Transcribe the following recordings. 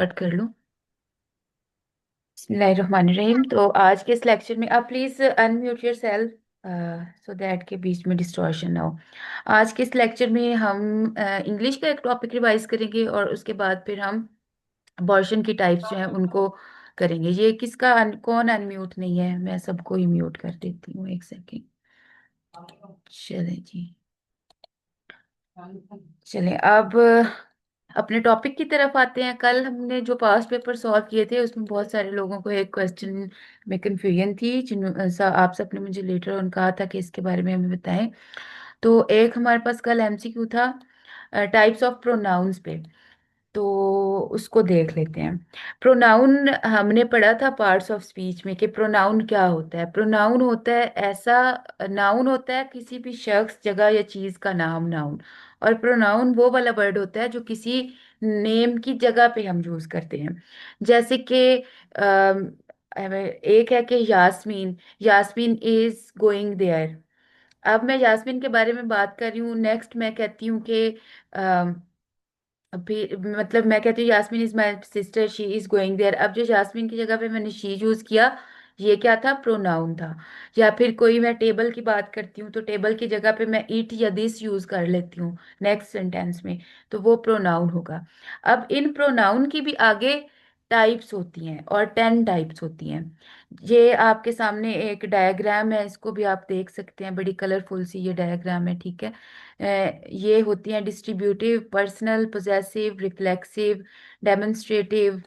Start कर लूं। बिस्मिल्लाहिर्रहमानिर्रहीम। तो आज के इस लेक्चर में आप please unmute your self so that के बीच में डिस्टॉर्शन ना हो। आज के इस लेक्चर में हम इंग्लिश का एक टॉपिक रिवाइज करेंगे और उसके बाद फिर हम अबॉर्शन की टाइप्स जो हैं उनको करेंगे। ये किसका कौन अनम्यूट नहीं है? मैं सबको ही म्यूट कर देती हूँ, एक सेकेंड। चले जी। चलें अब अपने टॉपिक की तरफ आते हैं। कल हमने जो पास्ट पेपर सॉल्व किए थे उसमें बहुत सारे लोगों को एक क्वेश्चन में कंफ्यूजन थी, आप सबने मुझे लेटर ऑन कहा था कि इसके बारे में हमें बताएं। तो एक हमारे पास कल एमसीक्यू था टाइप्स ऑफ प्रोनाउंस पे। तो उसको देख लेते हैं। प्रोनाउन हमने पढ़ा था पार्ट्स ऑफ स्पीच में कि प्रोनाउन क्या होता है। प्रोनाउन होता है ऐसा, नाउन होता है किसी भी शख्स, जगह या चीज का नाम, नाउन। और प्रोनाउन वो वाला वर्ड होता है जो किसी नेम की जगह पे हम यूज करते हैं। जैसे कि एक है कि Yasmin, Yasmin is going there. अब मैं यास्मीन के बारे में बात कर रही हूँ, नेक्स्ट मैं कहती हूँ कि अभी मतलब मैं कहती हूँ Yasmin is my sister, she is going there. अब जो यास्मीन की जगह पे मैंने शी यूज किया, ये क्या था? प्रोनाउन था। या फिर कोई मैं टेबल की बात करती हूँ तो टेबल की जगह पे मैं इट या दिस यूज कर लेती हूँ नेक्स्ट सेंटेंस में, तो वो प्रोनाउन होगा। अब इन प्रोनाउन की भी आगे टाइप्स होती हैं और 10 टाइप्स होती हैं। ये आपके सामने एक डायग्राम है, इसको भी आप देख सकते हैं, बड़ी कलरफुल सी ये डायग्राम है, ठीक है। ये होती हैं distributive, personal, possessive, reflexive, demonstrative,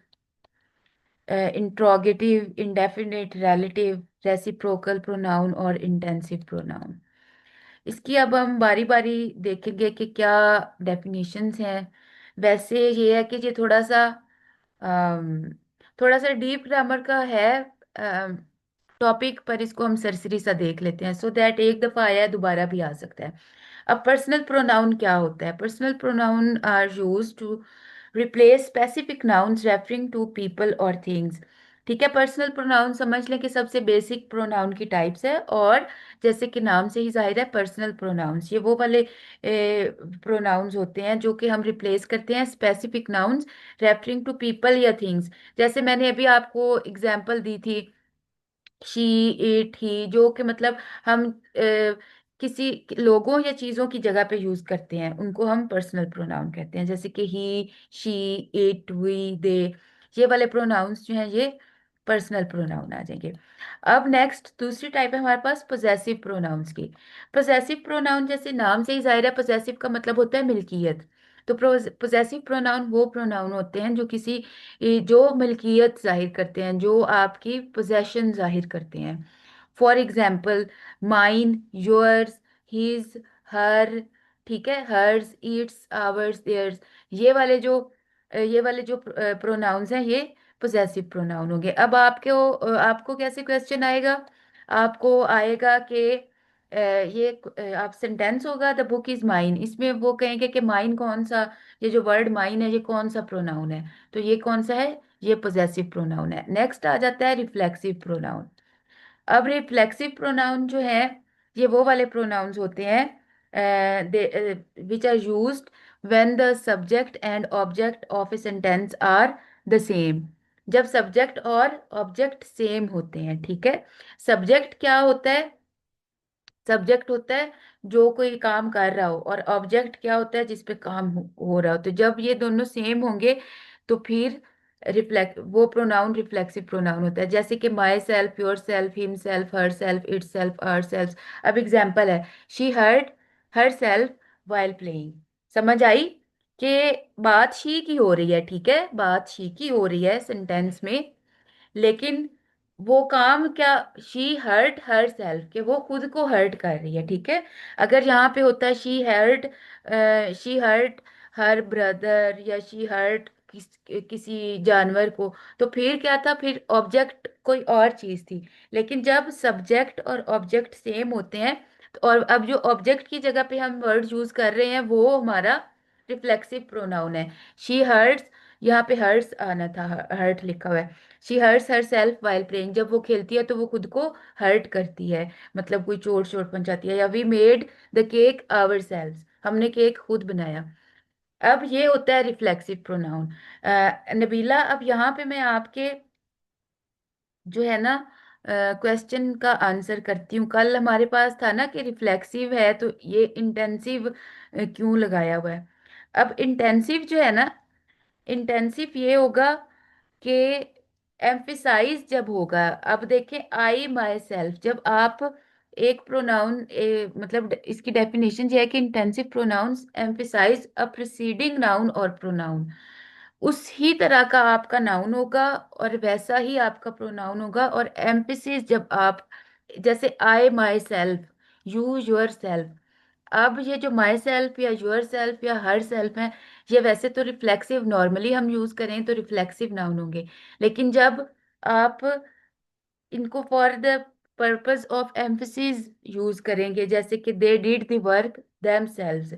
interrogative, indefinite, relative, reciprocal pronoun और इंटेंसिव प्रोनाउन। इसकी अब हम बारी बारी देखेंगे कि क्या डेफिनेशंस हैं। वैसे ये है कि ये अम, थोड़ा सा डीप ग्रामर का है टॉपिक, पर इसको हम सरसरी सा देख लेते हैं सो दैट एक दफा आया है दोबारा भी आ सकता है। अब पर्सनल प्रोनाउन क्या होता है? Personal pronouns are used to replace specific nouns referring to people और थिंग्स। ठीक है, पर्सनल प्रोनाउन समझ लें कि सबसे बेसिक प्रोनाउन की टाइप्स है। और जैसे कि नाम से ही जाहिर है, पर्सनल प्रोनाउंस ये वो वाले प्रोनाउंस होते हैं जो कि हम रिप्लेस करते हैं specific nouns referring to people या थिंग्स। जैसे मैंने अभी आपको एग्जांपल दी थी, शी, इट, ही, जो कि मतलब हम किसी लोगों या चीजों की जगह पे यूज करते हैं, उनको हम पर्सनल प्रोनाउन कहते हैं। जैसे कि ही, शी, इट, वी, दे, ये वाले प्रोनाउंस जो हैं ये पर्सनल प्रोनाउन आ जाएंगे। अब नेक्स्ट दूसरी टाइप है हमारे पास पोजेसिव प्रोनाउंस की। पोजेसिव प्रोनाउन जैसे नाम से ही जाहिर है, पोजेसिव का मतलब होता है मिल्कियत। तो पोजेसिव प्रोनाउन वो प्रोनाउन होते हैं जो किसी जो मिल्कियत जाहिर करते हैं, जो आपकी पोजेशन जाहिर करते हैं। For example mine, yours, his, her, ठीक है, हर्स, इट्स, आवर्स, देयर्स। ये वाले जो प्रोनाउंस हैं ये पोजेसिव प्रोनाउन होंगे। अब आपको कैसे क्वेश्चन आएगा? आपको आएगा कि आप सेंटेंस होगा द बुक इज माइन, इसमें वो कहेंगे कि माइन कौन सा, ये जो वर्ड माइन है ये कौन सा प्रोनाउन है? तो ये कौन सा है? ये पोजेसिव प्रोनाउन है। नेक्स्ट आ जाता है रिफ्लेक्सिव प्रोनाउन। अब रिफ्लेक्सिव प्रोनाउन जो है ये वो वाले प्रोनाउंस होते हैं which are used when the subject and object of a sentence are the same. जब सब्जेक्ट और ऑब्जेक्ट सेम होते हैं, ठीक है। सब्जेक्ट क्या होता है? सब्जेक्ट होता है जो कोई काम कर रहा हो, और ऑब्जेक्ट क्या होता है? जिस पे काम हो रहा हो। तो जब ये दोनों सेम होंगे तो फिर रिफ्लेक्ट वो प्रोनाउन रिफ्लेक्सिव प्रोनाउन होता है। जैसे कि myself, yourself, himself, herself, itself, ourself. अब एग्जाम्पल है, she heard herself while playing. समझ आई कि बात शी की हो रही है, ठीक है, बात शी की हो रही है सेंटेंस में, लेकिन वो काम क्या? शी हर्ट हर सेल्फ, के वो खुद को हर्ट कर रही है, ठीक है। अगर यहाँ पे होता है शी हर्ट हर ब्रदर, या शी हर्ट किसी जानवर को, तो फिर क्या था? फिर ऑब्जेक्ट कोई और चीज थी। लेकिन जब सब्जेक्ट और ऑब्जेक्ट सेम होते हैं तो, और अब जो ऑब्जेक्ट की जगह पे हम वर्ड यूज कर रहे हैं वो हमारा रिफ्लेक्सिव प्रोनाउन है। शी हर्ट्स, यहाँ पे हर्ट्स आना था, हर्ट लिखा हुआ है। She hurts herself while playing, जब वो खेलती है तो वो खुद को हर्ट करती है, मतलब कोई चोट चोट पहुंचाती है। या we made the cake ourselves, हमने केक खुद बनाया। अब ये होता है रिफ्लेक्सिव प्रोनाउन। नबीला, अब यहाँ पे मैं आपके जो है ना क्वेश्चन का आंसर करती हूँ। कल हमारे पास था ना कि रिफ्लेक्सिव है तो ये इंटेंसिव क्यों लगाया हुआ है। अब इंटेंसिव जो है ना, इंटेंसिव ये होगा कि एम्फिसाइज जब होगा। अब देखें, आई माई सेल्फ, जब आप एक प्रोनाउन मतलब इसकी डेफिनेशन ये है कि इंटेंसिव प्रोनाउंस एम्फिसाइज अ प्रीसीडिंग नाउन और प्रोनाउन। उस ही तरह का आपका नाउन होगा और वैसा ही आपका प्रोनाउन होगा। और एम्फिसिस जब आप, जैसे I myself, you yourself. अब ये जो माई सेल्फ या योर सेल्फ या हर सेल्फ है, ये वैसे तो रिफ्लेक्सिव नॉर्मली हम यूज करें तो रिफ्लेक्सिव नाउन होंगे। लेकिन जब आप इनको for the purpose of emphasis use करेंगे, जैसे कि they did the work themselves,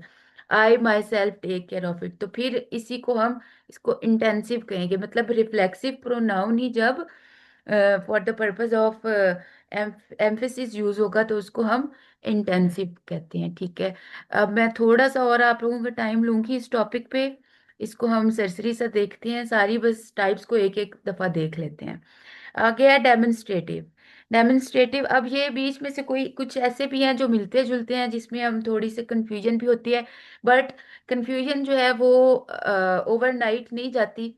I myself take care of it, तो फिर इसी को हम इसको इंटेंसिव कहेंगे। मतलब रिफ्लेक्सिव प्रोनाउन ही जब for the purpose of emphasis use होगा तो उसको हम इंटेंसिव कहते हैं। ठीक है, अब मैं थोड़ा सा और आप लोगों का टाइम लूंगी इस टॉपिक पे। इसको हम सरसरी सा देखते हैं, सारी बस टाइप्स को एक एक दफा देख लेते हैं। आगे है डेमोन्स्ट्रेटिव। डेमोन्स्ट्रेटिव, अब ये बीच में से कोई कुछ ऐसे भी हैं जो मिलते जुलते हैं जिसमें हम थोड़ी सी कंफ्यूजन भी होती है। बट कंफ्यूजन जो है वो ओवरनाइट नहीं जाती,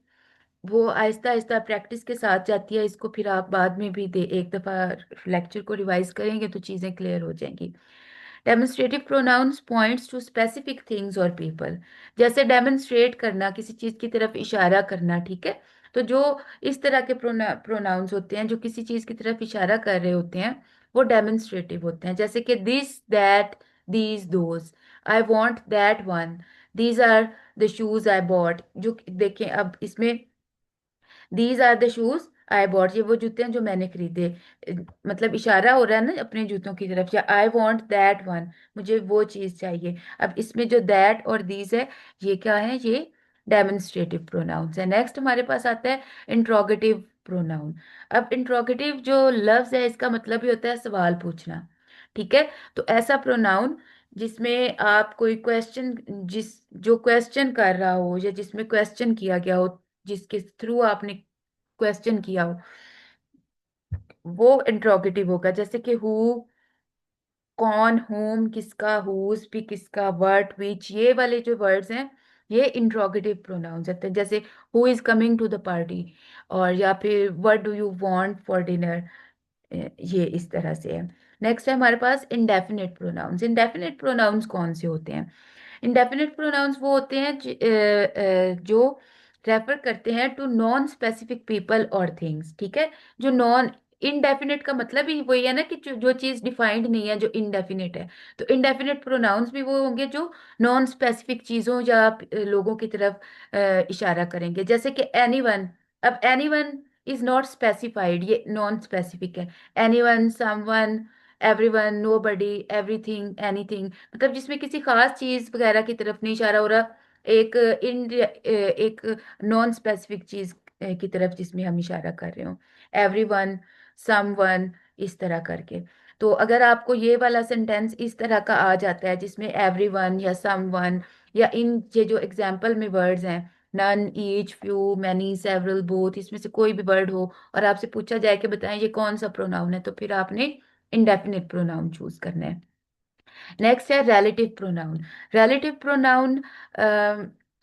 वो आहिस्ता आहिस्ता प्रैक्टिस के साथ जाती है। इसको फिर आप बाद में भी दे एक दफा लेक्चर को रिवाइज करेंगे तो चीजें क्लियर हो जाएंगी। Demonstrative pronouns points to specific things और पीपल। जैसे डेमोन्स्ट्रेट करना, किसी चीज की तरफ इशारा करना, ठीक है। तो जो इस तरह के प्रोनाउंस होते हैं जो किसी चीज की तरफ इशारा कर रहे होते हैं, वो डेमोन्स्ट्रेटिव होते हैं। जैसे कि this, that, these, those, I want that one, these are the shoes I bought. जो देखें अब इसमें these are the shoes I bought, ये वो जूते हैं जो मैंने खरीदे। अ, मतलब इशारा हो रहा है ना अपने जूतों की तरफ। या आई वॉन्ट दैट वन, मुझे वो चीज चाहिए। अब इसमें जो दैट और दीज है, ये क्या है, ये डेमोन्स्ट्रेटिव प्रोनाउंस है। नेक्स्ट हमारे पास आता है इंट्रोगेटिव प्रोनाउन। अब इंट्रोगेटिव जो लफ्ज है इसका मतलब ही होता है सवाल पूछना। ठीक है, तो ऐसा प्रोनाउन जिसमें आप कोई क्वेश्चन, जिस जो क्वेश्चन कर रहा हो या जिसमें क्वेश्चन किया गया हो, जिसके थ्रू आपने क्वेश्चन किया हो, वो इंट्रोगेटिव होगा। जैसे कि हु, कौन, होम किसका, हुज भी किसका, व्हाट, विच, ये वाले जो वर्ड्स हैं ये इंट्रोगेटिव प्रोनाउंस होते हैं। जैसे who is coming to the party, और या फिर what do you want for dinner, ये इस तरह से है। नेक्स्ट है हमारे पास इंडेफिनिट प्रोनाउंस। इंडेफिनिट प्रोनाउंस कौन से होते हैं? इंडेफिनिट प्रोनाउंस वो होते हैं जो रेफर करते हैं टू नॉन स्पेसिफिक पीपल और थिंग्स। ठीक है, जो नॉन, इनडेफिनिट का मतलब ही वही है ना कि जो चीज डिफाइंड नहीं है, जो इनडेफिनिट है। तो इनडेफिनिट प्रोनाउंस भी वो होंगे जो नॉन स्पेसिफिक चीजों या लोगों की तरफ इशारा करेंगे। जैसे कि एनीवन, अब एनीवन इज नॉट स्पेसिफाइड, ये नॉन स्पेसिफिक है। Anyone, someone, everyone, nobody, everything, anything, मतलब जिसमें किसी खास चीज वगैरह की तरफ नहीं इशारा हो रहा, एक एक नॉन स्पेसिफिक चीज की तरफ जिसमें हम इशारा कर रहे हो। एवरीवन, समवन, इस तरह करके। तो अगर आपको ये वाला सेंटेंस इस तरह का आ जाता है जिसमें एवरीवन या समवन, या इन ये जो एग्जाम्पल में वर्ड्स हैं, none, each, few, many, several, both, इसमें से कोई भी वर्ड हो और आपसे पूछा जाए कि बताएं ये कौन सा प्रोनाउन है, तो फिर आपने इंडेफिनिट प्रोनाउन चूज करना है। नेक्स्ट है रिलेटिव प्रोनाउन। रिलेटिव प्रोनाउन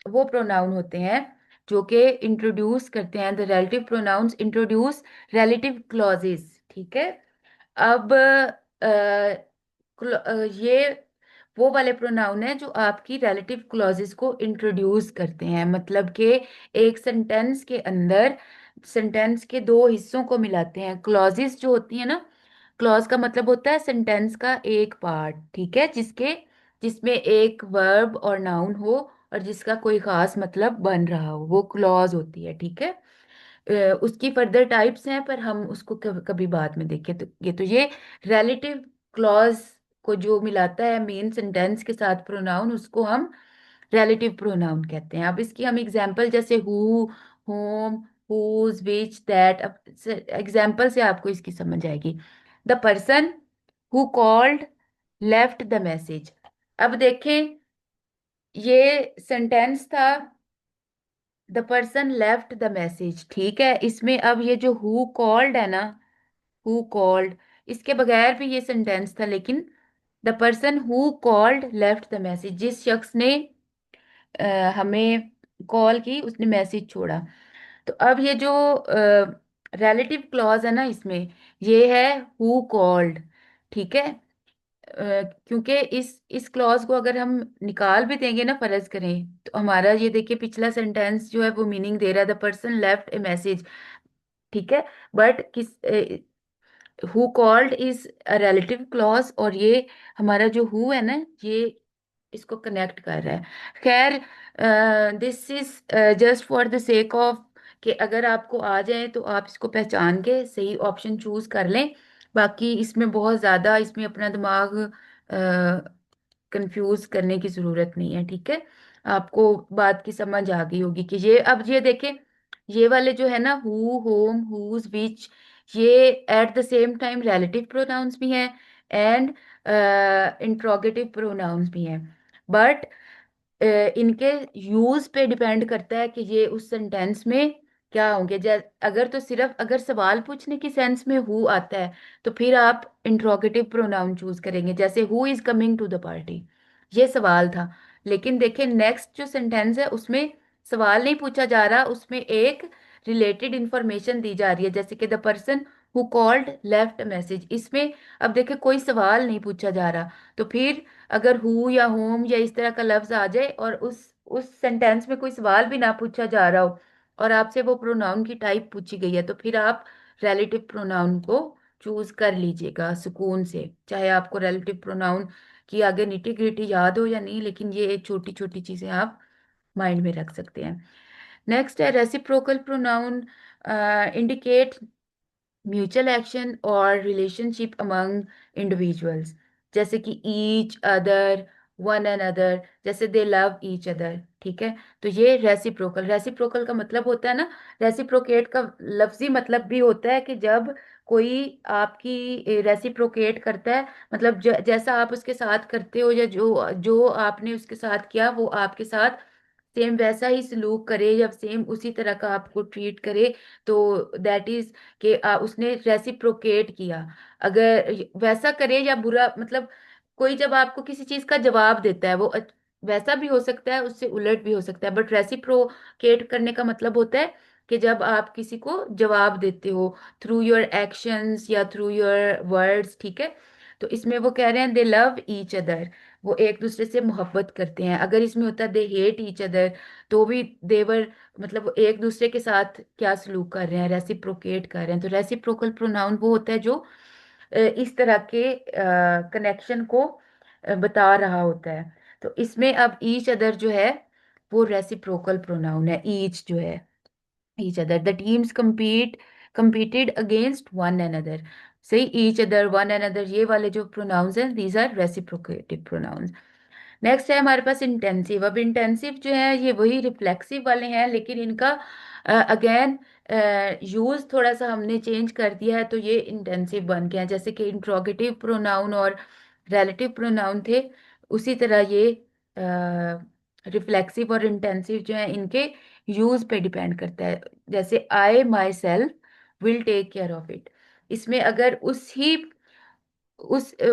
वो प्रोनाउन होते हैं जो कि इंट्रोड्यूस करते हैं, the relative pronouns introduce relative clauses. ठीक है, अब ये वो वाले प्रोनाउन है जो आपकी रिलेटिव क्लॉजेस को इंट्रोड्यूस करते हैं। मतलब कि एक सेंटेंस के अंदर सेंटेंस के दो हिस्सों को मिलाते हैं। क्लॉजेस जो होती है ना, क्लॉज का मतलब होता है सेंटेंस का एक पार्ट, ठीक है, जिसमें एक वर्ब और नाउन हो और जिसका कोई खास मतलब बन रहा हो, वो क्लॉज होती है। ठीक है, उसकी फर्दर टाइप्स हैं पर हम उसको कभी बाद में देखें। तो ये रिलेटिव क्लॉज को जो मिलाता है मेन सेंटेंस के साथ प्रोनाउन, उसको हम रिलेटिव प्रोनाउन कहते हैं। अब इसकी हम एग्जांपल, जैसे who, whom, whose, which, that, अब एग्जांपल से आपको इसकी समझ आएगी। The person who called left the message. अब देखें, ये सेंटेंस था the person left the message, ठीक है। इसमें अब ये जो हु कॉल्ड है ना, हु कॉल्ड, इसके बगैर भी ये सेंटेंस था, लेकिन the person who called left the message, जिस शख्स ने हमें कॉल की उसने मैसेज छोड़ा। तो अब ये जो रिलेटिव क्लॉज है ना इसमें, ये है हु कॉल्ड, ठीक है। क्योंकि इस क्लॉज को अगर हम निकाल भी देंगे ना, फर्ज करें, तो हमारा ये देखिए पिछला सेंटेंस जो है वो मीनिंग दे रहा है the person left A message, ठीक है। But who called is a relative clause, और ये हमारा जो हु है ना, ये इसको कनेक्ट कर रहा है। खैर, this is just for the sake of कि अगर आपको आ जाए तो आप इसको पहचान के सही ऑप्शन चूज कर लें। बाकी इसमें बहुत ज़्यादा इसमें अपना दिमाग कंफ्यूज करने की ज़रूरत नहीं है, ठीक है। आपको बात की समझ आ गई होगी कि ये, अब ये देखें, ये वाले जो है ना हु, होम, हुज, विच, ये at the same time relative pronouns भी हैं एंड इंट्रोगेटिव प्रोनाउंस भी हैं। बट इनके यूज पे डिपेंड करता है कि ये उस सेंटेंस में क्या होंगे। अगर तो सिर्फ अगर सवाल पूछने की सेंस में हु आता है, तो फिर आप इंट्रोगेटिव प्रोनाउन चूज करेंगे, जैसे who is coming to the party, ये सवाल था। लेकिन देखिए नेक्स्ट जो सेंटेंस है उसमें सवाल नहीं पूछा जा रहा, उसमें एक रिलेटेड इंफॉर्मेशन दी जा रही है, जैसे कि the person who called left message, इसमें अब देखिए कोई सवाल नहीं पूछा जा रहा। तो फिर अगर हु या होम या इस तरह का लफ्ज आ जाए और उस सेंटेंस में कोई सवाल भी ना पूछा जा रहा हो, और आपसे वो प्रोनाउन की टाइप पूछी गई है, तो फिर आप रिलेटिव प्रोनाउन को चूज कर लीजिएगा सुकून से, चाहे आपको रिलेटिव प्रोनाउन की आगे निटी ग्रिटी याद हो या नहीं, लेकिन ये छोटी छोटी चीजें आप माइंड में रख सकते हैं। नेक्स्ट है reciprocal pronoun indicate mutual action और रिलेशनशिप अमंग इंडिविजुअल्स, जैसे कि each other, one and other, जैसे दे लव ईच अदर, ठीक है। तो ये रेसिप्रोकल, रेसिप्रोकल का मतलब होता है ना, रेसिप्रोकेट का लफ्जी मतलब भी होता है कि जब कोई आपकी रेसिप्रोकेट करता है, मतलब जैसा आप उसके साथ करते हो या जो जो आपने उसके साथ किया वो आपके साथ सेम वैसा ही सलूक करे या सेम उसी तरह का आपको ट्रीट करे, तो दैट इज कि उसने रेसिप्रोकेट किया। अगर वैसा करे या बुरा, मतलब कोई जब आपको किसी चीज का जवाब देता है वो वैसा भी हो सकता है, उससे उलट भी हो सकता है, बट रेसिप्रोकेट करने का मतलब होता है कि जब आप किसी को जवाब देते हो थ्रू योर एक्शंस या थ्रू योर वर्ड्स, ठीक है। तो इसमें वो कह रहे हैं दे लव ईच अदर, वो एक दूसरे से मोहब्बत करते हैं। अगर इसमें होता है दे हेट ईच अदर, तो भी देवर, मतलब वो एक दूसरे के साथ क्या सलूक कर रहे हैं, रेसिप्रोकेट कर रहे हैं। तो रेसिप्रोकल प्रोनाउन वो होता है जो इस तरह के कनेक्शन को बता रहा होता है। तो इसमें अब ईच अदर जो है वो रेसिप्रोकल प्रोनाउन है, ईच जो है, each other the teams competed against one another, सही, ईच अदर, वन another, ये वाले जो प्रोनाउंस हैं these are reciprocative pronounce. Next है हमारे पास इंटेंसिव। अब इंटेंसिव जो है ये वही रिफ्लेक्सिव वाले हैं, लेकिन इनका अगेन यूज थोड़ा सा हमने चेंज कर दिया है, तो ये इंटेंसिव बन गया है। जैसे कि इंट्रोगेटिव प्रोनाउन और रिलेटिव प्रोनाउन थे, उसी तरह ये रिफ्लेक्सिव और इंटेंसिव जो है इनके यूज पे डिपेंड करता है। जैसे I myself will take care of it, इसमें अगर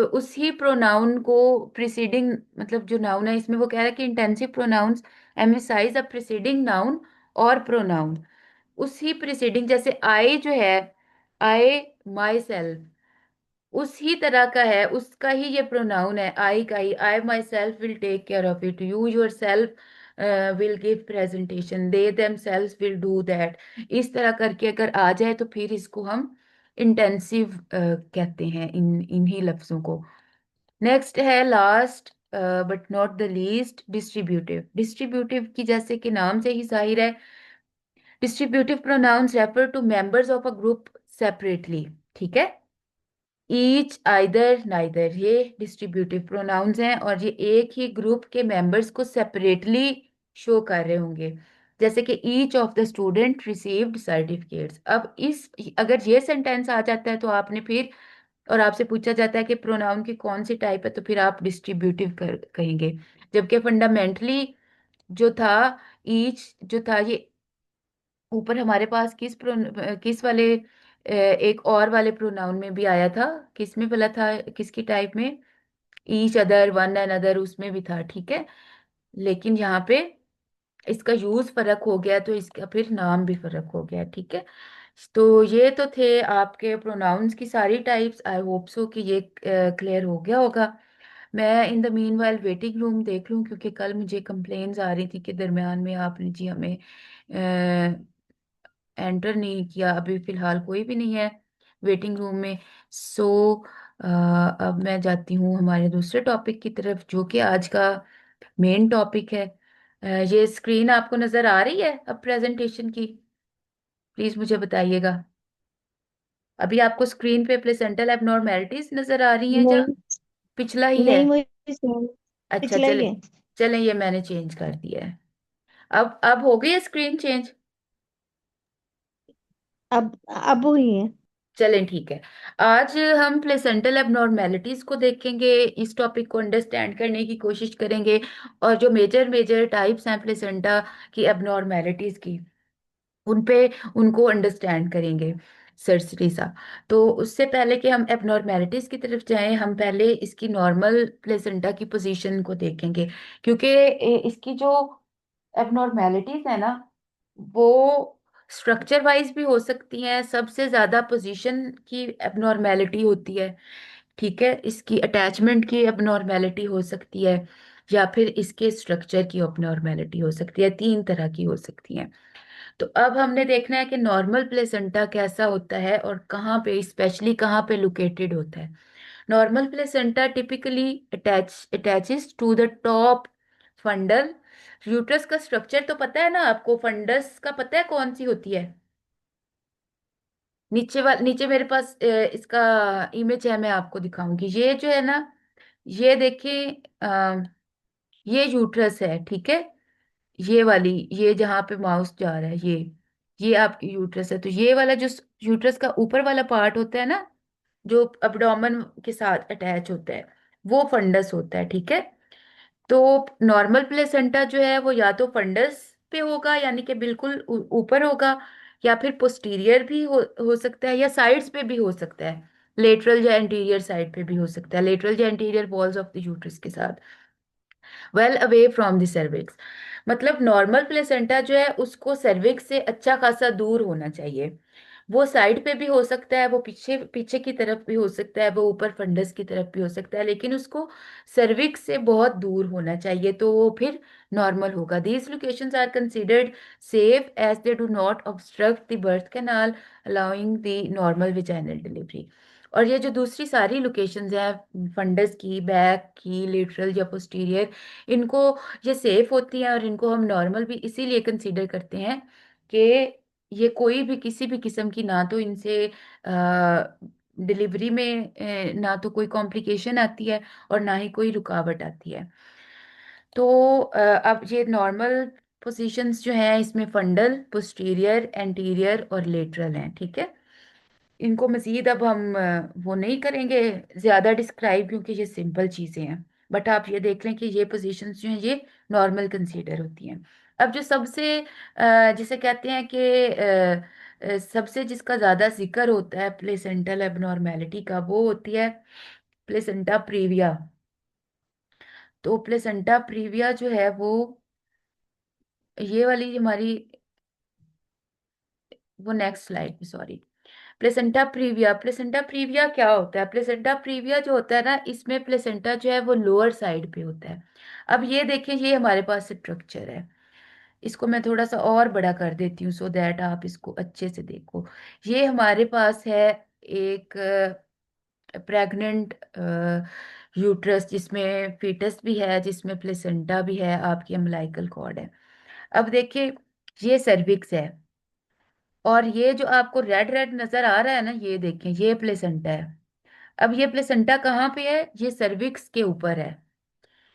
उसी प्रोनाउन को प्रिसीडिंग, मतलब जो नाउन है इसमें वो कह रहा है कि इंटेंसिव प्रोनाउंस एम्फसाइज अ प्रिसीडिंग नाउन और प्रोनाउन, उसी प्रिसीडिंग, जैसे आई जो है, आई माई सेल्फ, उसी तरह का है, उसका ही ये प्रोनाउन है, आई का ही, I myself will take care of it, you yourself will give presentation, they themselves will do that. इस तरह करके अगर आ जाए तो फिर इसको हम इंटेंसिव कहते हैं, इन्हीं लफ्जों को। नेक्स्ट है last but not the least distributive. Distributive की जैसे कि नाम से ही जाहिर है, distributive pronouns refer to members of a group separately, ठीक है। ईच, आइदर, नाइदर, ये डिस्ट्रीब्यूटिव प्रोनाउंस हैं और ये एक ही ग्रुप के मेंबर्स को सेपरेटली शो कर रहे होंगे। जैसे कि each of the student received certificates. अब इस अगर ये सेंटेंस आ जाता है तो आपने फिर, और आपसे पूछा जाता है कि प्रोनाउन की कौन सी टाइप है, तो फिर आप डिस्ट्रीब्यूटिव कर कहेंगे। जबकि फंडामेंटली जो था, ईच जो था ये ऊपर हमारे पास किस वाले एक और वाले प्रोनाउन में भी आया था, किस में बोला था, किसकी टाइप में, each other, one and other, उसमें भी था, ठीक है। लेकिन यहाँ पे इसका यूज फर्क हो गया, तो इसका फिर नाम भी फर्क हो गया, ठीक है। तो ये तो थे आपके प्रोनाउंस की सारी टाइप्स। आई होप सो कि ये क्लियर हो गया होगा। मैं in the mean while waiting room देख लूँ, क्योंकि कल मुझे कंप्लेन्स आ रही थी कि दरमियान में आपने जी हमें एंटर नहीं किया। अभी फिलहाल कोई भी नहीं है वेटिंग रूम में। सो अब मैं जाती हूँ हमारे दूसरे टॉपिक की तरफ, जो कि आज का मेन टॉपिक है। ये स्क्रीन आपको नजर आ रही है अब प्रेजेंटेशन की? प्लीज मुझे बताइएगा। अभी आपको स्क्रीन पे प्लेसेंटल एबनॉर्मेलिटीज नजर आ रही हैं, या नहीं, पिछला ही है? नहीं मुझे सुन, अच्छा, पिछला ही चले है। चले, ये मैंने चेंज कर दिया है। अब हो गई है स्क्रीन चेंज? अब हुई है। चलें, ठीक है। आज हम प्लेसेंटल एबनॉर्मेलिटीज को देखेंगे, इस टॉपिक को अंडरस्टैंड करने की कोशिश करेंगे, और जो मेजर मेजर टाइप्स हैं प्लेसेंटा की एबनॉर्मेलिटीज की, उन पे उनको अंडरस्टैंड करेंगे सरसरी सा। तो उससे पहले कि हम एबनॉर्मेलिटीज की तरफ जाएं, हम पहले इसकी नॉर्मल प्लेसेंटा की पोजीशन को देखेंगे, क्योंकि इसकी जो एबनॉर्मेलिटीज है ना, वो स्ट्रक्चर वाइज भी हो सकती हैं। सबसे ज्यादा पोजीशन की एबनॉर्मेलिटी होती है, ठीक है। इसकी अटैचमेंट की एबनॉर्मेलिटी हो सकती है, या फिर इसके स्ट्रक्चर की एबनॉर्मेलिटी हो सकती है। तीन तरह की हो सकती हैं। तो अब हमने देखना है कि नॉर्मल प्लेसेंटा कैसा होता है और कहाँ पे, स्पेशली कहाँ पे लोकेटेड होता है। Normal placenta typically attaches to the top fundal. Uterus का स्ट्रक्चर तो पता है ना आपको, फंडस का पता है कौन सी होती है? नीचे मेरे पास इसका इमेज है, मैं आपको दिखाऊंगी। ये जो है ना, ये देखिए, ये यूट्रस है, ठीक है। ये वाली, ये जहाँ पे माउस जा रहा है, ये आपकी यूट्रस है। तो ये वाला जो यूट्रस का ऊपर वाला पार्ट होता है ना, जो अब्डोमेन के साथ अटैच होता है, वो फंडस होता है, ठीक है। तो नॉर्मल प्लेसेंटा जो है वो या तो फंडस पे होगा, यानी कि बिल्कुल ऊपर होगा, या फिर पोस्टीरियर भी हो सकता है, या साइड्स पे भी हो सकता है। लेटरल या एंटीरियर साइड पे भी हो सकता है, लेटरल या anterior walls of the uterus के साथ, well away from the cervix. मतलब नॉर्मल प्लेसेंटा जो है उसको सर्विक्स से अच्छा खासा दूर होना चाहिए। वो साइड पे भी हो सकता है, वो पीछे पीछे की तरफ भी हो सकता है, वो ऊपर फंडस की तरफ भी हो सकता है, लेकिन उसको सर्विक्स से बहुत दूर होना चाहिए, तो वो फिर नॉर्मल होगा। These locations are considered safe as they do not obstruct the birth canal, allowing the normal vaginal delivery. और ये जो दूसरी सारी लोकेशंस हैं, फंडस की, बैक की, लेटरल या पोस्टीरियर, इनको, ये सेफ होती हैं, और इनको हम नॉर्मल भी इसीलिए कंसीडर करते हैं कि ये कोई भी किसी भी किस्म की, ना तो इनसे डिलीवरी में ना तो कोई कॉम्प्लिकेशन आती है, और ना ही कोई रुकावट आती है। तो अब ये नॉर्मल पोजीशंस जो हैं, इसमें फंडल, पोस्टीरियर, एंटीरियर और लेटरल हैं, ठीक है। इनको मजीद अब हम वो नहीं करेंगे ज्यादा डिस्क्राइब, क्योंकि ये सिंपल चीजें हैं। बट आप ये देख लें कि ये पोजीशंस जो हैं ये नॉर्मल कंसीडर होती हैं। अब जो सबसे जिसे कहते हैं कि सबसे जिसका ज्यादा जिक्र होता है प्लेसेंटल एबनॉर्मेलिटी का, वो होती है प्लेसेंटा प्रीविया। तो प्लेसेंटा प्रीविया जो है वो, ये वाली हमारी, वो नेक्स्ट स्लाइड में, सॉरी। प्लेसेंटा प्रीविया क्या होता है? प्लेसेंटा प्रीविया जो होता है ना, इसमें प्लेसेंटा जो है वो लोअर साइड पे होता है। अब ये देखें, ये हमारे पास स्ट्रक्चर है। इसको मैं थोड़ा सा और बड़ा कर देती हूँ, सो दैट आप इसको अच्छे से देखो। ये हमारे पास है एक प्रेग्नेंट यूट्रस, जिसमें फीटस भी है, जिसमें प्लेसेंटा भी है, आपकी अम्बिलिकल कॉर्ड है। अब देखिए, ये सर्विक्स है, और ये जो आपको रेड रेड नजर आ रहा है ना, ये देखें, ये प्लेसेंटा है। अब ये प्लेसेंटा कहाँ पे है? ये सर्विक्स के ऊपर है।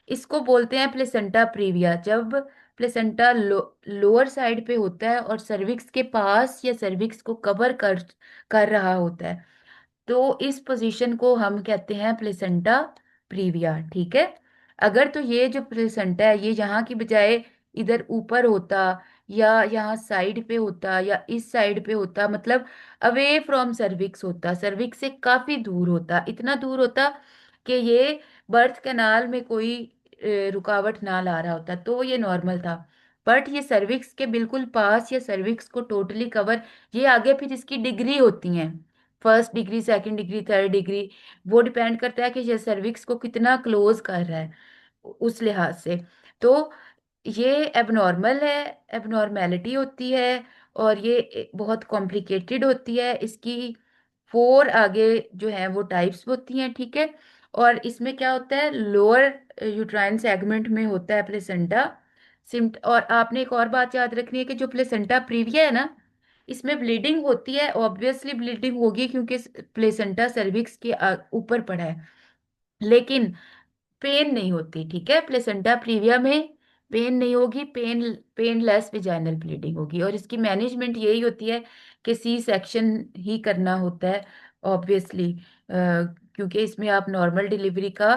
इसको बोलते हैं प्लेसेंटा प्रीविया। जब प्लेसेंटा लोअर साइड पे होता है और सर्विक्स के पास या सर्विक्स को कवर कर कर रहा होता है, तो इस पोजीशन को हम कहते हैं प्लेसेंटा प्रीविया, ठीक है। अगर तो ये जो प्लेसेंटा है ये यहाँ की बजाय इधर ऊपर होता, या यहाँ साइड पे होता, या इस साइड पे होता, मतलब अवे फ्रॉम सर्विक्स होता, सर्विक्स से काफी दूर होता, इतना दूर होता कि ये बर्थ कैनाल में कोई रुकावट ना ला रहा होता, तो ये नॉर्मल था। बट ये सर्विक्स के बिल्कुल पास या सर्विक्स को टोटली कवर, ये आगे फिर इसकी डिग्री होती हैं, first degree, second degree, third degree, वो डिपेंड करता है कि ये सर्विक्स को कितना क्लोज कर रहा है उस लिहाज से। तो ये एबनॉर्मल है, एबनॉर्मेलिटी होती है, और ये बहुत कॉम्प्लिकेटेड होती है। इसकी 4 आगे जो है वो टाइप्स होती हैं, ठीक है। और इसमें क्या होता है, लोअर यूट्राइन सेगमेंट में होता है प्लेसेंटा सिम्ट। और आपने एक और बात याद रखनी है कि जो प्लेसेंटा प्रीविया है ना, इसमें ब्लीडिंग होती है, ऑब्वियसली ब्लीडिंग होगी क्योंकि प्लेसेंटा सर्विक्स के ऊपर पड़ा है, लेकिन पेन नहीं होती, ठीक है। प्लेसेंटा प्रीविया में पेन नहीं होगी, पेनलेस वेजाइनल ब्लीडिंग होगी। और इसकी मैनेजमेंट यही होती है कि सी सेक्शन ही करना होता है, ऑब्वियसली, क्योंकि इसमें आप नॉर्मल डिलीवरी का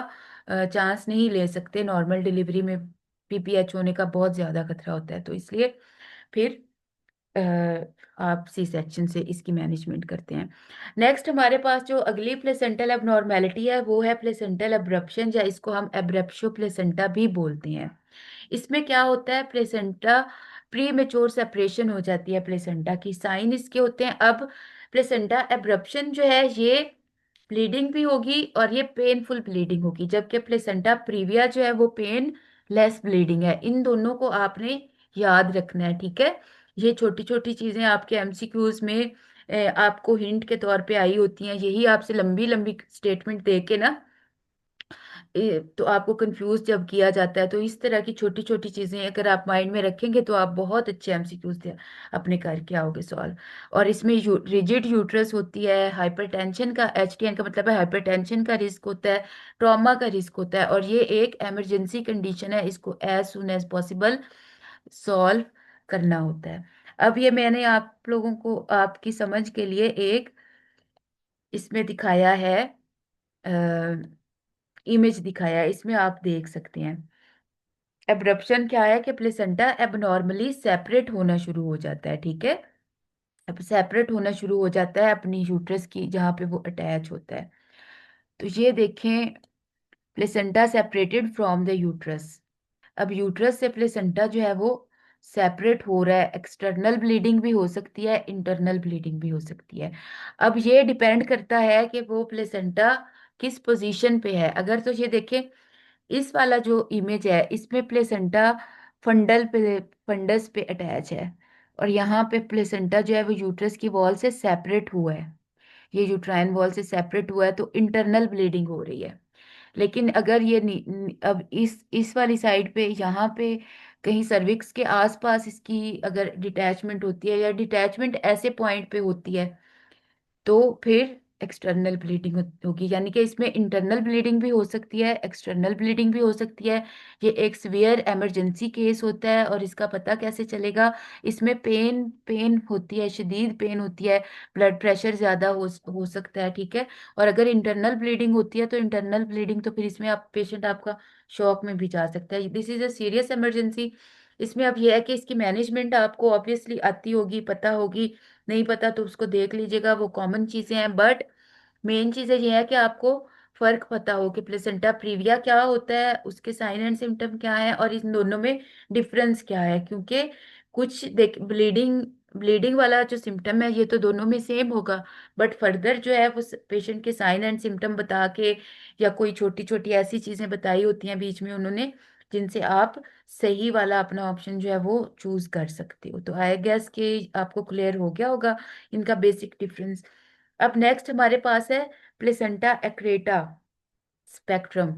चांस नहीं ले सकते। नॉर्मल डिलीवरी में पीपीएच होने का बहुत ज़्यादा खतरा होता है, तो इसलिए फिर आप सी सेक्शन से इसकी मैनेजमेंट करते हैं। नेक्स्ट हमारे पास जो अगली प्लेसेंटल एबनॉर्मेलिटी है वो है प्लेसेंटल एब्रप्शन, या इसको हम एब्रप्शो प्लेसेंटा भी बोलते हैं। इसमें क्या होता है, प्लेसेंटा प्री मेच्योर सेपरेशन हो जाती है प्लेसेंटा की, साइन इसके होते हैं। अब प्लेसेंटा एब्रप्शन जो है ये ब्लीडिंग भी होगी और ये पेनफुल ब्लीडिंग होगी, जबकि प्लेसेंटा प्रीविया जो है वो पेन लेस ब्लीडिंग है। इन दोनों को आपने याद रखना है, ठीक है। ये छोटी छोटी चीजें आपके एमसीक्यूज में आपको हिंट के तौर पे आई होती हैं, यही आपसे लंबी लंबी स्टेटमेंट दे के ना तो आपको कंफ्यूज जब किया जाता है, तो इस तरह की छोटी छोटी चीजें अगर आप माइंड में रखेंगे तो आप बहुत अच्छे एमसीक्यूज अपने करके आओगे सॉल्व। और इसमें रिजिड यूट्रस होती है, हाइपरटेंशन का, एचटीएन का मतलब है हाइपरटेंशन का रिस्क होता है, ट्रॉमा का रिस्क होता है, और ये एक इमरजेंसी कंडीशन है, इसको as soon as possible solve करना होता है। अब ये मैंने आप लोगों को आपकी समझ के लिए एक इसमें दिखाया है, इमेज दिखाया है, इसमें आप देख सकते हैं। एब्रप्शन क्या है कि प्लेसेंटा एबनॉर्मली सेपरेट होना शुरू हो जाता है, ठीक है। अब सेपरेट होना शुरू हो जाता है अपनी यूट्रस की जहाँ पे वो अटैच होता है। तो ये देखें, placenta separated from the uterus. अब यूट्रस से प्लेसेंटा जो है वो सेपरेट हो रहा है, एक्सटर्नल ब्लीडिंग भी हो सकती है, इंटरनल ब्लीडिंग भी हो सकती है। अब ये डिपेंड करता है कि वो प्लेसेंटा किस पोजीशन पे है। अगर तो ये देखें, इस वाला जो इमेज है इसमें प्लेसेंटा फंडल पे, फंडस पे अटैच है, और यहाँ पे प्लेसेंटा जो है वो यूट्रस की वॉल से सेपरेट हुआ है, ये यूट्राइन वॉल से सेपरेट हुआ है, तो इंटरनल ब्लीडिंग हो रही है। लेकिन अगर ये अब इस वाली साइड पे यहाँ पे कहीं सर्विक्स के आसपास इसकी अगर डिटैचमेंट होती है, या डिटैचमेंट ऐसे पॉइंट पे होती है, तो फिर एक्सटर्नल ब्लीडिंग होगी। यानी कि इसमें इंटरनल ब्लीडिंग भी हो सकती है, एक्सटर्नल ब्लीडिंग भी हो सकती है। ये एक सीवियर इमरजेंसी केस होता है, और इसका पता कैसे चलेगा, इसमें पेन पेन होती है, शदीद पेन होती है, ब्लड प्रेशर ज़्यादा हो सकता है, ठीक है। और अगर इंटरनल ब्लीडिंग होती है तो इंटरनल ब्लीडिंग, तो फिर इसमें आप पेशेंट आपका शॉक में भी जा सकता है, this is a serious emergency. इसमें अब यह है कि इसकी मैनेजमेंट आपको ऑब्वियसली आती होगी, पता होगी, नहीं पता तो उसको देख लीजिएगा, वो कॉमन चीजें हैं। बट मेन चीज ये है कि आपको फर्क पता हो कि प्लेसेंटा प्रीविया क्या होता है, उसके साइन एंड सिम्टम क्या है, और इन दोनों में डिफरेंस क्या है। क्योंकि कुछ देख, ब्लीडिंग ब्लीडिंग वाला जो सिम्टम है ये तो दोनों में सेम होगा, बट फर्दर जो है वो पेशेंट के साइन एंड सिम्टम बता के, या कोई छोटी छोटी ऐसी चीजें बताई होती हैं बीच में उन्होंने, जिनसे आप सही वाला अपना ऑप्शन जो है वो चूज कर सकते हो। तो आई गेस कि आपको क्लियर हो गया होगा इनका बेसिक डिफरेंस। अब नेक्स्ट हमारे पास है प्लेसेंटा एक्रेटा स्पेक्ट्रम।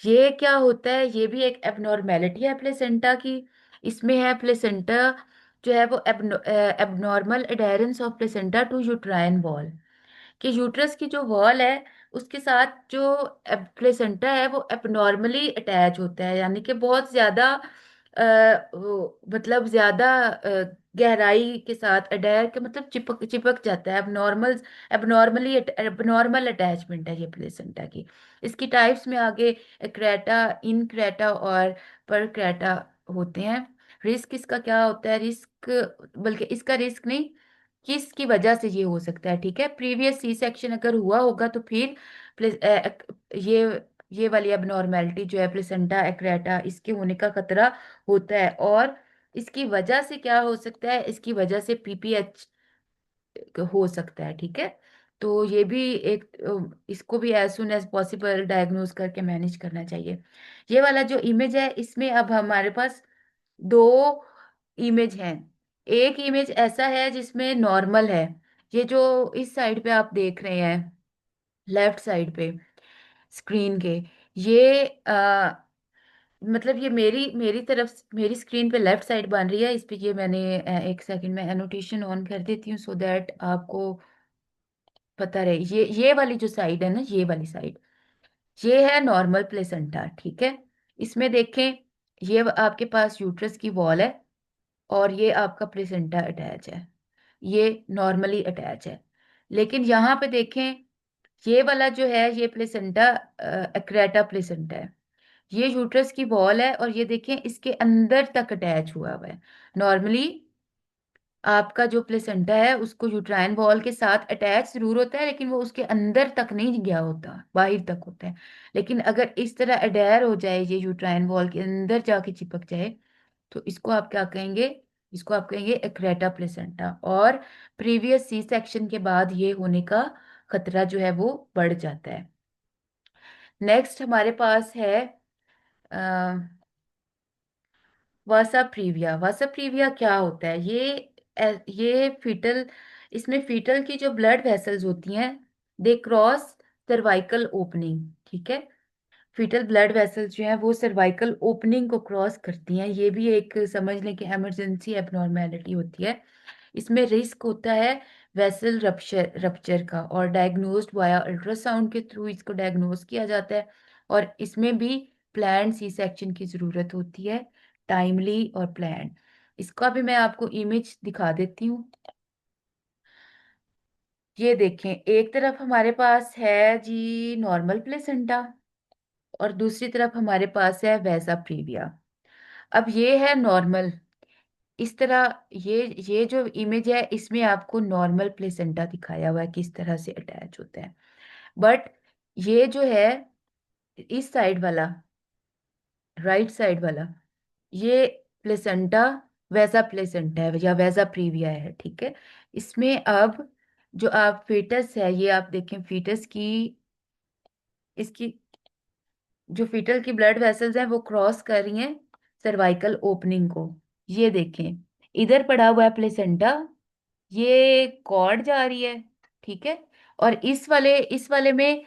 ये क्या होता है, ये भी एक एबनॉर्मेलिटी है प्लेसेंटा की। इसमें है प्लेसेंटा जो है वो abnormal adherence of placenta to uterine wall, कि यूट्रस की जो वॉल है उसके साथ जो प्लेसेंटा है वो एबनॉर्मली अटैच होता है, यानी कि बहुत ज्यादा मतलब ज्यादा गहराई के साथ अडैर के मतलब चिपक चिपक जाता है। एबनॉर्मल अटैचमेंट है ये प्लेसेंटा की। इसकी टाइप्स में आगे एक्रेटा, इनक्रेटा और परक्रेटा होते हैं। रिस्क इसका क्या होता है, रिस्क, बल्कि इसका रिस्क नहीं, किस की वजह से ये हो सकता है, ठीक है। प्रीवियस सी सेक्शन अगर हुआ होगा तो फिर ये ये वाली एबनॉर्मेलिटी जो है प्लेसेंटा एक्रेटा, इसके होने का खतरा होता है। और इसकी वजह से क्या हो सकता है, इसकी वजह से पीपीएच हो सकता है, ठीक है। तो ये भी एक इसको भी as soon as possible diagnose करके मैनेज करना चाहिए। ये वाला जो इमेज है इसमें अब हमारे पास दो इमेज हैं। एक इमेज ऐसा है जिसमें नॉर्मल है, ये जो इस साइड पे आप देख रहे हैं, लेफ्ट साइड पे स्क्रीन के, ये मतलब ये मेरी मेरी तरफ मेरी स्क्रीन पे लेफ्ट साइड बन रही है। इस पे ये मैंने एक सेकंड में एनोटेशन ऑन कर देती हूँ सो दैट आपको पता रहे। ये वाली जो साइड है ना, ये वाली साइड, ये है नॉर्मल प्लेसेंटा, ठीक है। इसमें देखें, ये आपके पास यूट्रस की वॉल है और ये आपका प्लेसेंटा अटैच है, ये नॉर्मली अटैच है। लेकिन यहाँ पे देखें, ये वाला जो है ये प्लेसेंटा एक्रेटा प्लेसेंटा है। ये यूट्रस की वॉल है और ये देखें इसके अंदर तक अटैच हुआ हुआ है। नॉर्मली आपका जो प्लेसेंटा है उसको यूट्राइन वॉल के साथ अटैच जरूर होता है, लेकिन वो उसके अंदर तक नहीं गया होता, बाहर तक होता है। लेकिन अगर इस तरह अडैर हो जाए, ये यूट्राइन वॉल के अंदर जाके चिपक जाए, तो इसको आप क्या कहेंगे, इसको आप कहेंगे एक्रेटा प्लेसेंटा। और प्रीवियस सी सेक्शन के बाद ये होने का खतरा जो है वो बढ़ जाता है। नेक्स्ट हमारे पास है वासा प्रीविया। वासा प्रीविया क्या होता है, ये फीटल, इसमें फीटल की जो ब्लड वेसल्स होती हैं, दे क्रॉस सर्वाइकल ओपनिंग, ठीक है। फीटल ब्लड वेसल्स जो है वो सर्वाइकल ओपनिंग को क्रॉस करती हैं। ये भी एक समझ लें कि इमरजेंसी एबनॉर्मेलिटी होती है। इसमें रिस्क होता है वेसल रप्चर रप्चर का, और डायग्नोस्ड वाया अल्ट्रासाउंड के थ्रू इसको डायग्नोज किया जाता है। और इसमें भी प्लान सी सेक्शन की जरूरत होती है, टाइमली और प्लान। इसका भी मैं आपको इमेज दिखा देती हूँ। ये देखें, एक तरफ हमारे पास है जी नॉर्मल प्लेसेंटा और दूसरी तरफ हमारे पास है वैसा प्रीविया। अब ये है नॉर्मल, इस तरह ये जो इमेज है इसमें आपको नॉर्मल प्लेसेंटा दिखाया हुआ है किस तरह से अटैच होता है। बट ये जो है इस साइड वाला, राइट साइड वाला, ये प्लेसेंटा वैसा प्लेसेंटा है या वैसा प्रीविया है, ठीक है। इसमें अब जो आप फीटस है, ये आप देखें फीटस की, इसकी जो फीटल की ब्लड वेसल्स हैं वो क्रॉस कर रही हैं सर्वाइकल ओपनिंग को। ये देखें, इधर पड़ा हुआ है प्लेसेंटा, ये कॉर्ड जा रही है, ठीक है। और इस वाले में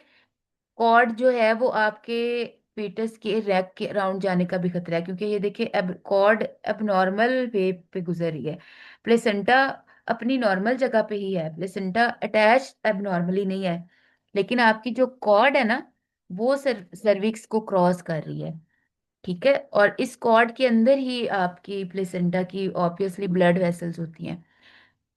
कॉर्ड जो है वो आपके फीटस के रैक के अराउंड जाने का भी खतरा है, क्योंकि ये देखिए अब कॉर्ड अब नॉर्मल वे पे गुजर रही है। प्लेसेंटा अपनी नॉर्मल जगह पे ही है, प्लेसेंटा अटैच अब नॉर्मली नहीं है, लेकिन आपकी जो कॉर्ड है ना वो सर्विक्स को क्रॉस कर रही है, ठीक है। और इस कॉर्ड के अंदर ही आपकी प्लेसेंटा की ऑब्वियसली ब्लड वेसल्स होती हैं।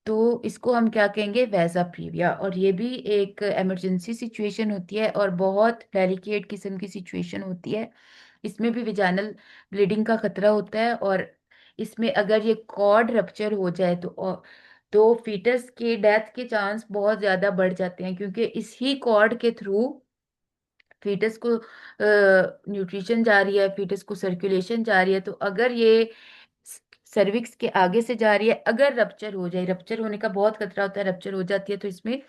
तो इसको हम क्या कहेंगे, वैसा प्रीविया। और ये भी एक इमरजेंसी सिचुएशन होती है और बहुत डेलिकेट किस्म की सिचुएशन होती है। इसमें भी विजाइनल ब्लीडिंग का खतरा होता है। और इसमें अगर ये कॉर्ड रप्चर हो जाए तो फीटस के डेथ के चांस बहुत ज़्यादा बढ़ जाते हैं, क्योंकि इस ही कॉर्ड के थ्रू फीटस को न्यूट्रिशन जा रही है, फीटस को सर्कुलेशन जा रही है। तो अगर ये सर्विक्स के आगे से जा रही है, अगर रप्चर हो जाए, रप्चर होने का बहुत खतरा होता है, रप्चर हो जाती है तो इसमें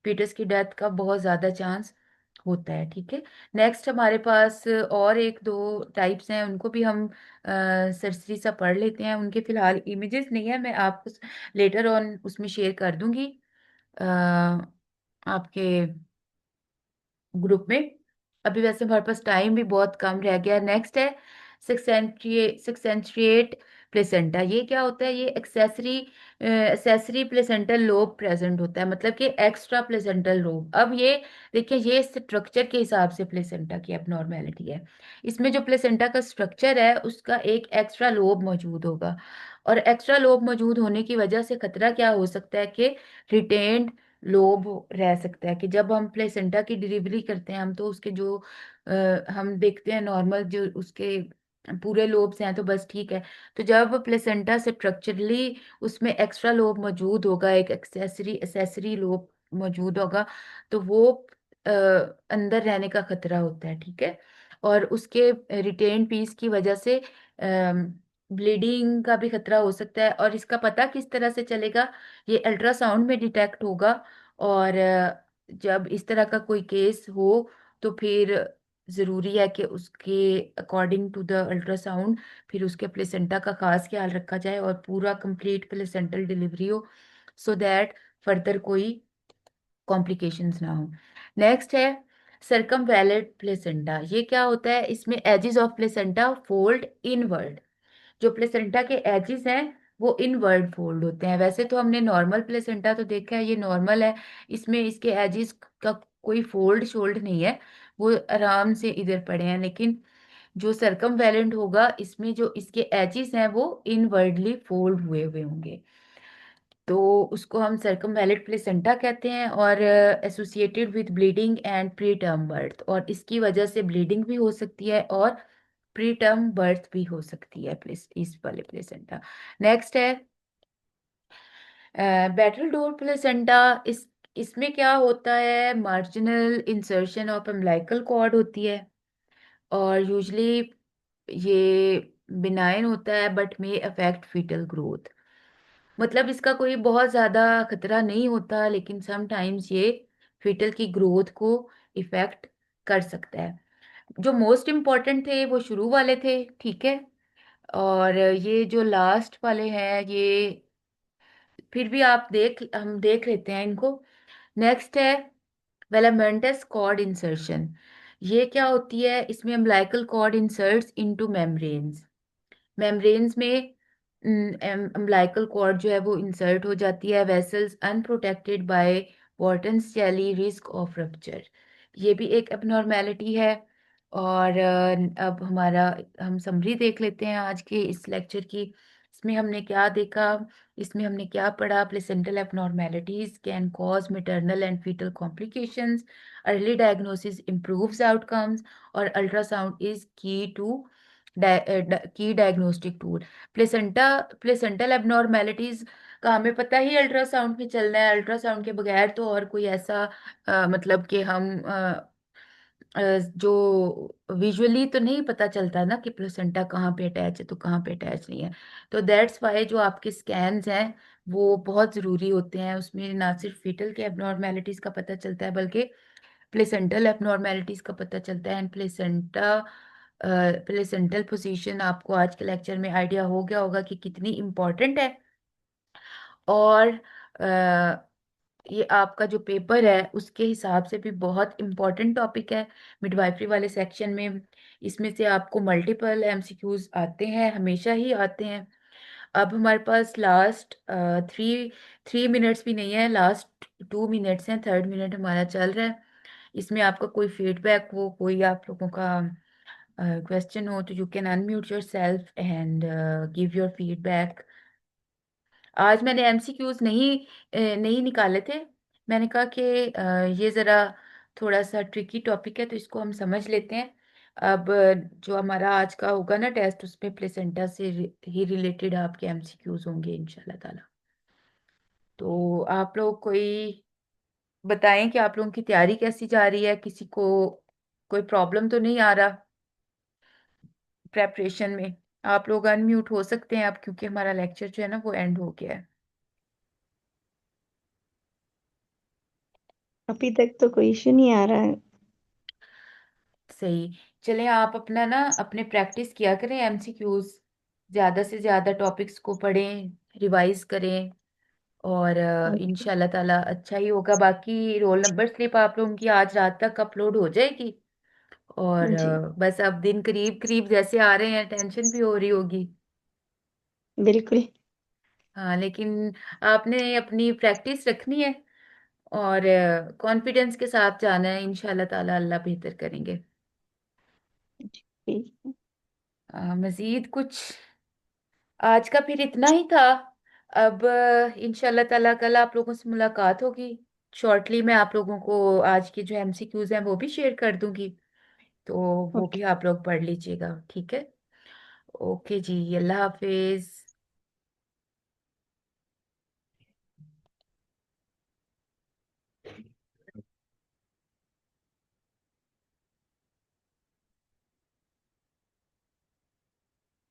फीटस की डेथ का बहुत ज्यादा चांस होता है, ठीक है। नेक्स्ट हमारे पास और एक दो टाइप्स हैं, उनको भी हम सरसरी सा पढ़ लेते हैं। उनके फिलहाल इमेजेस नहीं है, मैं आपको लेटर ऑन उसमें शेयर कर दूंगी अ, आपके ग्रुप में। अभी वैसे हमारे पास टाइम भी बहुत कम रह गया। नेक्स्ट है सिक्सेंट्रिएट प्लेसेंटा। ये क्या होता है, ये एक्सेसरी प्लेसेंटल लोब प्रेजेंट होता है, मतलब कि एक्स्ट्रा प्लेसेंटल लोब। अब ये देखिए, ये स्ट्रक्चर के हिसाब से प्लेसेंटा की एबनॉर्मेलिटी है। इसमें जो प्लेसेंटा का स्ट्रक्चर है उसका एक एक्स्ट्रा लोब मौजूद होगा, और एक्स्ट्रा लोब मौजूद होने की वजह से खतरा क्या हो सकता है कि रिटेन्ड लोब रह सकता है, कि जब हम प्लेसेंटा की डिलीवरी करते हैं हम, तो उसके जो हम देखते हैं नॉर्मल जो उसके पूरे लोब्स हैं तो बस ठीक है। तो जब प्लेसेंटा से स्ट्रक्चरली उसमें एक्स्ट्रा लोब मौजूद होगा, एक एक्सेसरी एसेसरी लोब मौजूद होगा, तो वो अंदर रहने का खतरा होता है, ठीक है। और उसके रिटेन पीस की वजह से ब्लीडिंग का भी खतरा हो सकता है। और इसका पता किस तरह से चलेगा? ये अल्ट्रासाउंड में डिटेक्ट होगा। और जब इस तरह का कोई केस हो तो फिर ज़रूरी है कि उसके अकॉर्डिंग टू द अल्ट्रासाउंड फिर उसके प्लेसेंटा का खास ख्याल रखा जाए और पूरा कंप्लीट प्लेसेंटल डिलीवरी हो, सो दैट फर्दर कोई कॉम्प्लिकेशंस ना हो। नेक्स्ट है सरकमवैलेंट प्लेसेंटा। ये क्या होता है? इसमें edges of placenta fold inward. जो प्लेसेंटा के एजेस हैं वो इनवर्ड फोल्ड होते हैं। वैसे तो हमने नॉर्मल प्लेसेंटा तो देखा है, ये नॉर्मल है, इसमें इसके एजेस का कोई फोल्ड शोल्ड नहीं है, वो आराम से इधर पड़े हैं। लेकिन जो सरकमवैलेंट होगा इसमें जो इसके एजेस हैं वो इनवर्डली फोल्ड हुए हुए होंगे, तो उसको हम सर्कमवैलेंट प्लेसेंटा कहते हैं। और associated with bleeding and pre term birth, और इसकी वजह से ब्लीडिंग भी हो सकती है और प्री टर्म बर्थ भी हो सकती है इस वाले प्लेसेंटा। नेक्स्ट है बैटल डोर प्लेसेंटा। इसमें क्या होता है? Marginal insertion of umbilical cord होती है, और यूजली ये बिनाइन होता है but may affect fetal growth. मतलब इसका कोई बहुत ज्यादा खतरा नहीं होता, लेकिन समटाइम्स ये फीटल की ग्रोथ को इफेक्ट कर सकता है। जो मोस्ट इम्पॉर्टेंट थे वो शुरू वाले थे, ठीक है। और ये जो लास्ट वाले हैं ये फिर भी हम देख लेते हैं इनको। नेक्स्ट है वेलामेंटस कॉर्ड इंसर्शन। ये क्या होती है? इसमें umbilical cord inserts into membranes. Membranes में अम्बिलिकल कॉर्ड जो है वो इंसर्ट हो जाती है। Vessels unprotected by Wharton's risk of rupture, ये भी एक एबनॉर्मेलिटी है। और अब हम समरी देख लेते हैं आज के इस लेक्चर की। इसमें हमने क्या देखा? इसमें हमने क्या पढ़ा? Placental abnormalities can cause maternal and fetal complications, early diagnosis improves outcomes, और ultrasound is key diagnostic tool. Placenta placental abnormalities का हमें पता ही अल्ट्रासाउंड में चलना है। अल्ट्रासाउंड के बगैर तो और कोई ऐसा मतलब कि हम जो विजुअली तो नहीं पता चलता ना कि प्लेसेंटा कहाँ पे अटैच है तो कहाँ पे अटैच नहीं है। तो दैट्स वाई जो आपके स्कैन्स हैं वो बहुत ज़रूरी होते हैं। उसमें ना सिर्फ फीटल के एबनॉर्मेलिटीज का पता चलता है बल्कि प्लेसेंटल एबनॉर्मेलिटीज का पता चलता है। एंड प्लेसेंटल पोजीशन आपको आज के लेक्चर में आइडिया हो गया होगा कि कितनी इम्पोर्टेंट है। और ये आपका जो पेपर है उसके हिसाब से भी बहुत इम्पोर्टेंट टॉपिक है मिडवाइफरी वाले सेक्शन में। इसमें से आपको मल्टीपल एमसीक्यूज आते हैं, हमेशा ही आते हैं। अब हमारे पास लास्ट थ्री थ्री मिनट्स भी नहीं है, लास्ट 2 मिनट्स हैं, थर्ड मिनट हमारा चल रहा है। इसमें आपका कोई फीडबैक हो, कोई आप लोगों का क्वेश्चन हो, तो you can unmute your self and give your feedback. आज मैंने एमसीक्यूज नहीं निकाले थे। मैंने कहा कि ये ज़रा थोड़ा सा ट्रिकी टॉपिक है तो इसको हम समझ लेते हैं। अब जो हमारा आज का होगा ना टेस्ट, उसमें प्लेसेंटा से ही रिलेटेड आपके एमसीक्यूज होंगे इंशाल्लाह ताला। तो आप लोग कोई बताएं कि आप लोगों की तैयारी कैसी जा रही है? किसी को कोई प्रॉब्लम तो नहीं आ रहा प्रेपरेशन में? आप लोग अनम्यूट हो सकते हैं अब, क्योंकि हमारा लेक्चर जो है ना वो एंड हो गया है। अभी तक तो कोई इशू नहीं आ रहा है। सही। चलें, आप अपना ना अपने प्रैक्टिस किया करें एमसीक्यूज, ज्यादा से ज्यादा टॉपिक्स को पढ़ें, रिवाइज करें, और इंशाल्लाह ताला अच्छा ही होगा। बाकी रोल नंबर स्लिप आप लोगों की आज रात तक अपलोड हो जाएगी। और जी बस अब दिन करीब करीब जैसे आ रहे हैं टेंशन भी हो रही होगी। बिल्कुल। हाँ, लेकिन आपने अपनी प्रैक्टिस रखनी है और कॉन्फिडेंस के साथ जाना है। इंशाल्लाह ताला अल्लाह बेहतर करेंगे। ठीक है। मजीद कुछ आज का फिर इतना ही था। अब इंशाल्लाह ताला कल आप लोगों से मुलाकात होगी। शॉर्टली मैं आप लोगों को आज के जो एमसीक्यूज हैं वो भी शेयर कर दूंगी, तो वो ओके। भी आप लोग पढ़ लीजिएगा, ठीक है। ओके जी, अल्लाह हाफिज।